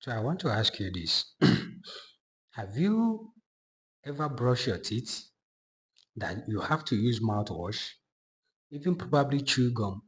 So I want to ask you this. Have you ever brushed your teeth that you have to use mouthwash, even probably chew gum,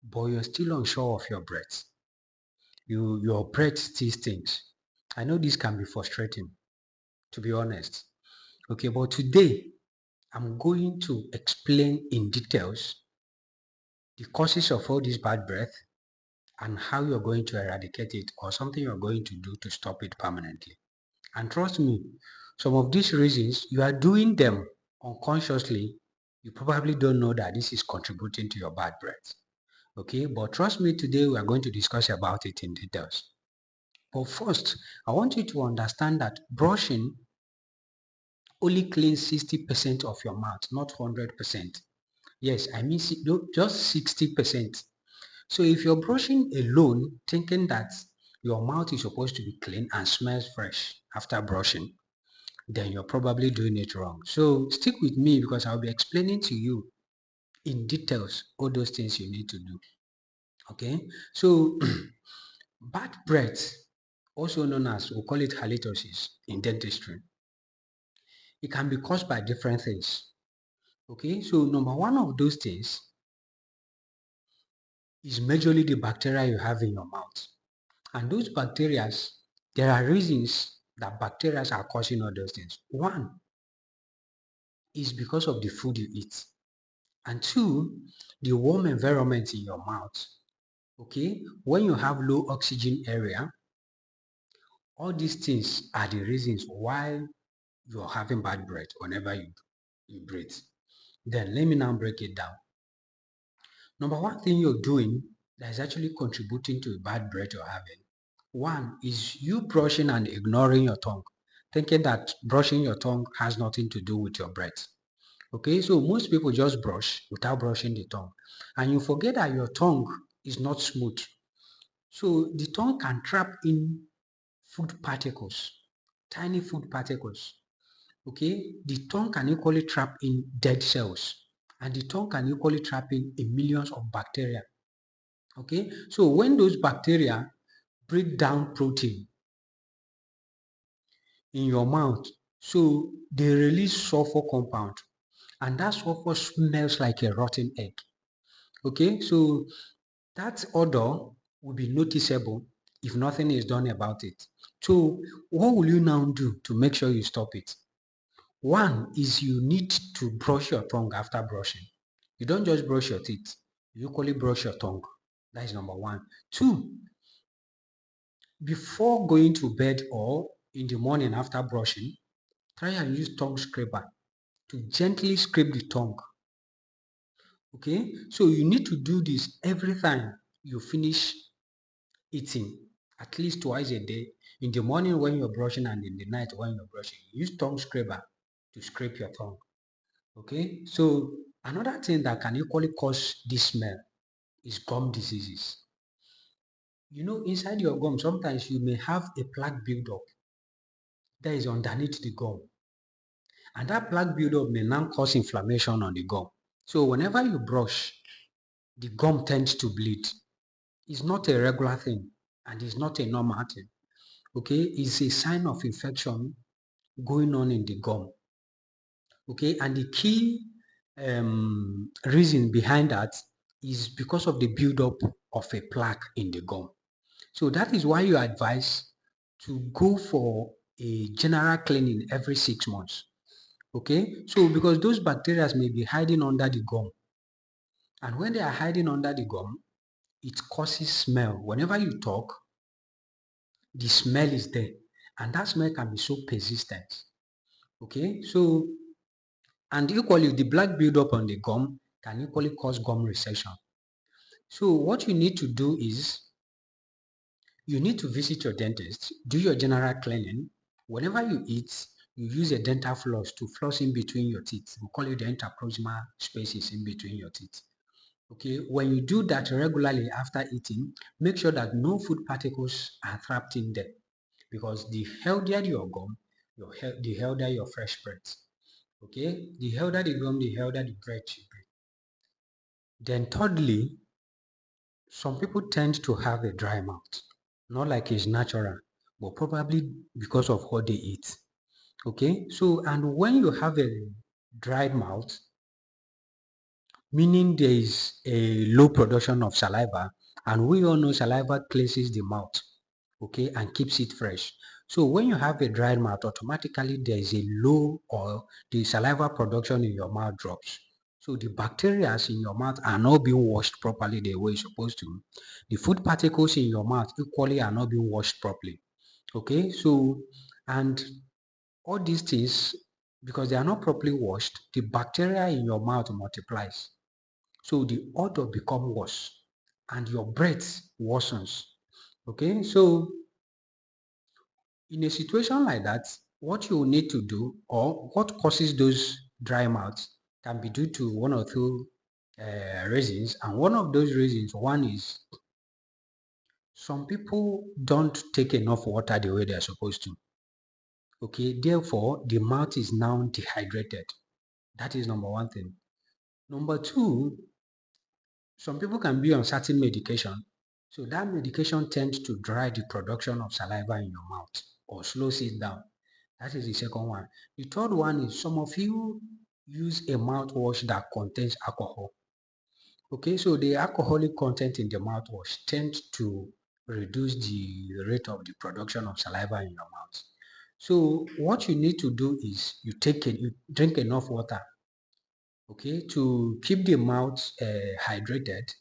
but you're still unsure of your breath? Your breath still stinks. I know this can be frustrating, to be honest. Okay, but today I'm going to explain in details the causes of all this bad breath and how you're going to eradicate it or something you're going to do to stop it permanently. And trust me, some of these reasons you are doing them unconsciously. You probably don't know that this is contributing to your bad breath. Okay, but trust me, today we are going to discuss about it in details. But first, I want you to understand that brushing only cleans 60% of your mouth, not 100%. Yes, I mean just 60%. So if you're brushing alone, thinking that your mouth is supposed to be clean and smells fresh after brushing, then you're probably doing it wrong. So stick with me because I'll be explaining to you in details all those things you need to do. Okay? So bad breath, also known as, we call it halitosis in dentistry, it can be caused by different things. Okay? So number one of those things is majorly the bacteria you have in your mouth. And those bacteria, there are reasons that bacteria are causing all those things. One is because of the food you eat. And two, the warm environment in your mouth. Okay, when you have low oxygen area, all these things are the reasons why you're having bad breath whenever you breathe. Then let me now break it down. Number one thing you're doing that is actually contributing to a bad breath you're having. One is you brushing and ignoring your tongue, thinking that brushing your tongue has nothing to do with your breath. Okay, so most people just brush without brushing the tongue, and you forget that your tongue is not smooth. So the tongue can trap in food particles, tiny food particles. Okay, the tongue can equally trap in dead cells, and the tongue can equally trap in millions of bacteria. Okay, so when those bacteria break down protein in your mouth, so they release sulfur compound, and that sulfur smells like a rotten egg. Okay, so that odor will be noticeable if nothing is done about it. So what will you now do to make sure you stop it? One is you need to brush your tongue after brushing. You don't just brush your teeth, you equally brush your tongue. That is number one. Two, before going to bed or in the morning after brushing, try and use tongue scraper to gently scrape the tongue. Okay, so you need to do this every time you finish eating, at least twice a day. In the morning when you're brushing and in the night when you're brushing, use tongue scraper to scrape your tongue. Okay, so another thing that can equally cause this smell is gum diseases. You know, inside your gum, sometimes you may have a plaque buildup that is underneath the gum, and that plaque buildup may now cause inflammation on the gum. So whenever you brush, the gum tends to bleed. It's not a regular thing, and it's not a normal thing. Okay, it's a sign of infection going on in the gum. Okay, and the key reason behind that is because of the buildup of a plaque in the gum. So that is why you are advised to go for a general cleaning every 6 months. Okay, so because those bacteria may be hiding under the gum, and when they are hiding under the gum, it causes smell. Whenever you talk, the smell is there, and that smell can be so persistent. Okay, so and equally the black buildup on the gum can equally cause gum recession. So what you need to do is you need to visit your dentist, do your general cleaning. Whenever you eat, you use a dental floss to floss in between your teeth. We call it the interproximal spaces in between your teeth. Okay, when you do that regularly after eating, make sure that no food particles are trapped in there, because the healthier your gum, the healthier your fresh breath. Okay, the healthier the gum, the healthier the breath you breathe. Then thirdly, some people tend to have a dry mouth, not like it's natural, but probably because of what they eat. Okay, so and when you have a dried mouth, meaning there is a low production of saliva, and we all know saliva cleanses the mouth, okay, and keeps it fresh. So when you have a dried mouth, automatically there is a low, or the saliva production in your mouth drops. So the bacteria in your mouth are not being washed properly the way it's supposed to. The food particles in your mouth equally are not being washed properly. Okay, so and all these things, because they are not properly washed, the bacteria in your mouth multiplies. So the odor become worse and your breath worsens. Okay, so in a situation like that, what you need to do, or what causes those dry mouths, can be due to one or two reasons. And one of those reasons, one is some people don't take enough water the way they're supposed to. Okay, therefore the mouth is now dehydrated. That is number one thing. Number two, some people can be on certain medication. So that medication tends to dry the production of saliva in your mouth or slows it down. That is the second one. The third one is some of you use a mouthwash that contains alcohol. Okay, so the alcoholic content in the mouthwash tends to reduce the rate of the production of saliva in your mouth. So what you need to do is you drink enough water, okay, to keep the mouth hydrated.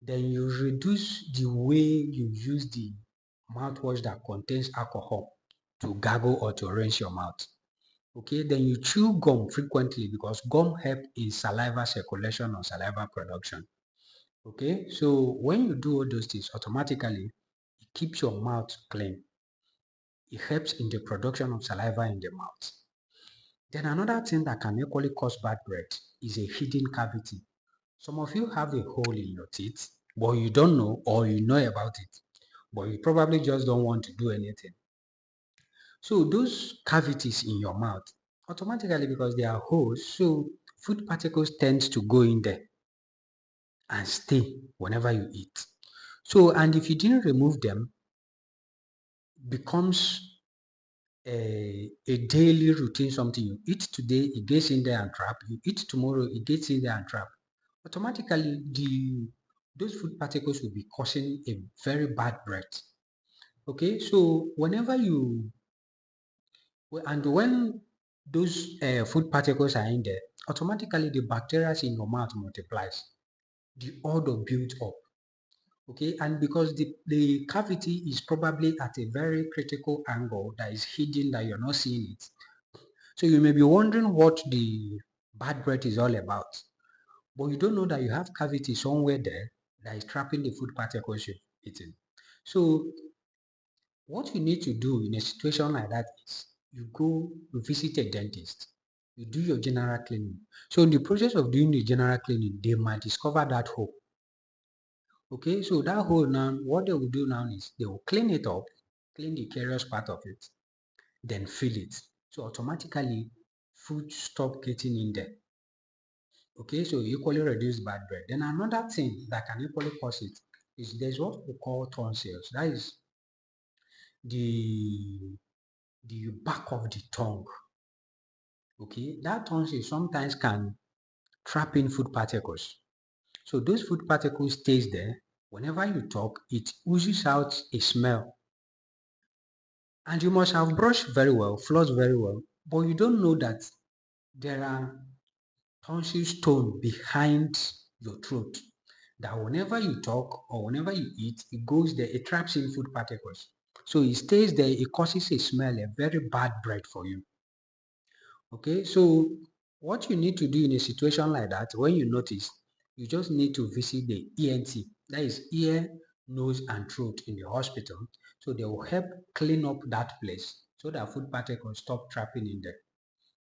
Then you reduce the way you use the mouthwash that contains alcohol to gargle or to rinse your mouth. Okay, then you chew gum frequently because gum help in saliva circulation or saliva production. Okay, so when you do all those things, automatically it keeps your mouth clean. It helps in the production of saliva in the mouth. Then another thing that can equally cause bad breath is a hidden cavity. Some of you have a hole in your teeth, but you don't know, or you know about it, but you probably just don't want to do anything. So those cavities in your mouth, automatically, because they are holes, so food particles tend to go in there and stay whenever you eat. So, and if you didn't remove them, becomes a daily routine, something you eat today, it gets in there and trap. You eat tomorrow, it gets in there and trap. Automatically, those food particles will be causing a very bad breath. Okay, so and when those food particles are in there, automatically the bacteria in your mouth multiplies. The odor builds up. Okay, and because the cavity is probably at a very critical angle that is hidden, that you're not seeing it. So you may be wondering what the bad breath is all about, but you don't know that you have cavity somewhere there that is trapping the food particles you've eaten. So what you need to do in a situation like that is you go visit a dentist, you do your general cleaning. So in the process of doing the general cleaning, they might discover that hole. Okay, so that hole now, what they will do now is they will clean it up, clean the carious part of it, then fill it. So automatically food stop getting in there. Okay, so equally reduce bad breath. Then another thing that can equally cause it is there's what we call tonsils. That is the back of the tongue. Okay, that tonsil sometimes can trap in food particles. So those food particles stays there. Whenever you talk, it oozes out a smell. And you must have brushed very well, flossed very well, but you don't know that there are tonsil stone behind your throat. That whenever you talk or whenever you eat, it goes there, it traps in food particles. So it stays there, it causes a smell, a very bad breath for you. Okay, so what you need to do in a situation like that, when you notice, you just need to visit the ENT, that is ear, nose, and throat in the hospital. So they will help clean up that place so that food particles stop trapping in there.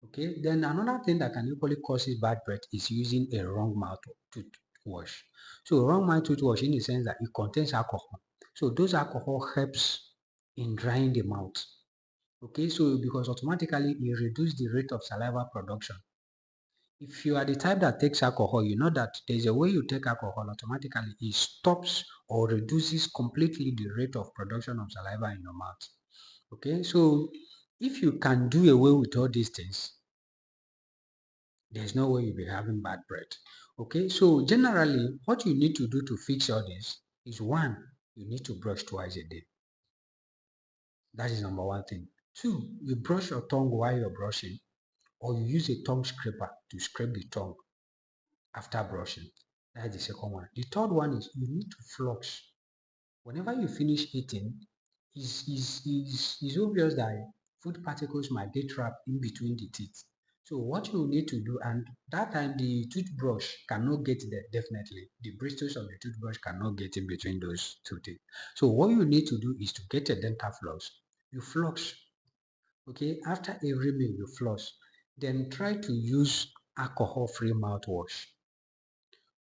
Okay, then another thing that can equally cause bad breath is using a wrong mouth toothwash. So wrong mouth toothwash in the sense that it contains alcohol. So those alcohol helps in drying the mouth. Okay, so because automatically it reduces the rate of saliva production. If you are the type that takes alcohol, you know that there's a way you take alcohol, automatically it stops or reduces completely the rate of production of saliva in your mouth. Okay, so if you can do away with all these things, there's no way you'll be having bad breath. Okay, so generally, what you need to do to fix all this is one, you need to brush twice a day. That is number one thing. Two, you brush your tongue while you're brushing, or you use a tongue scraper to scrape the tongue after brushing. That's the second one. The third one is you need to floss. Whenever you finish eating, it's obvious that food particles might get trapped in between the teeth. So what you need to do, and that time the toothbrush cannot get there, definitely. The bristles of the toothbrush cannot get in between those two teeth. So what you need to do is to get a dental floss. You floss, okay? After every meal, you floss. Then try to use alcohol-free mouthwash,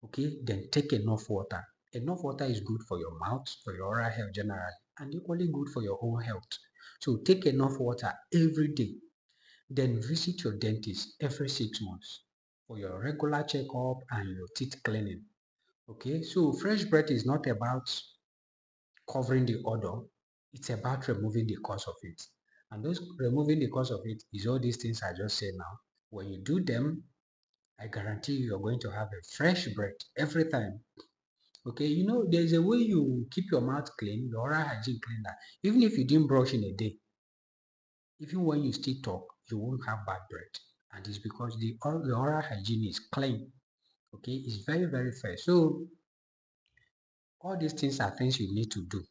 okay? Then take enough water. Enough water is good for your mouth, for your oral health generally, and equally good for your own health. So take enough water every day. Then visit your dentist every 6 months for your regular checkup and your teeth cleaning. Okay, so fresh breath is not about covering the odor, it's about removing the cause of it. And those removing the cause of it is all these things I just said now. When you do them, I guarantee you're going to have a fresh breath every time. Okay, you know, there's a way you keep your mouth clean, your oral hygiene clean, that even if you didn't brush in a day, even when you still talk, you won't have bad breath. And it's because the oral hygiene is clean. Okay, it's very, very fair. So all these things are things you need to do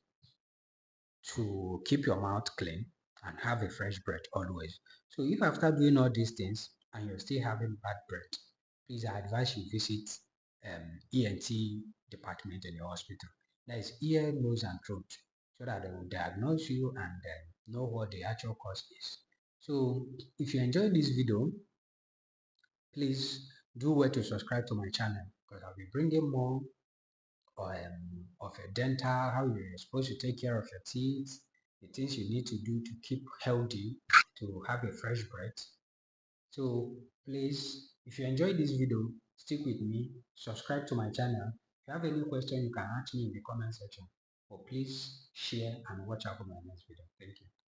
to keep your mouth clean and have a fresh breath always. So if after doing all these things and you're still having bad breath, please I advise you visit ENT department in your hospital. That is ear, nose, and throat, so that they will diagnose you and know what the actual cause is. So if you enjoyed this video, please do well to subscribe to my channel because I'll be bringing more of a dental, how you're supposed to take care of your teeth, the things you need to do to keep healthy, to have a fresh breath. So please, if you enjoyed this video, stick with me, subscribe to my channel. If you have any question, you can ask me in the comment section. Or please share and watch out for my next video. Thank you.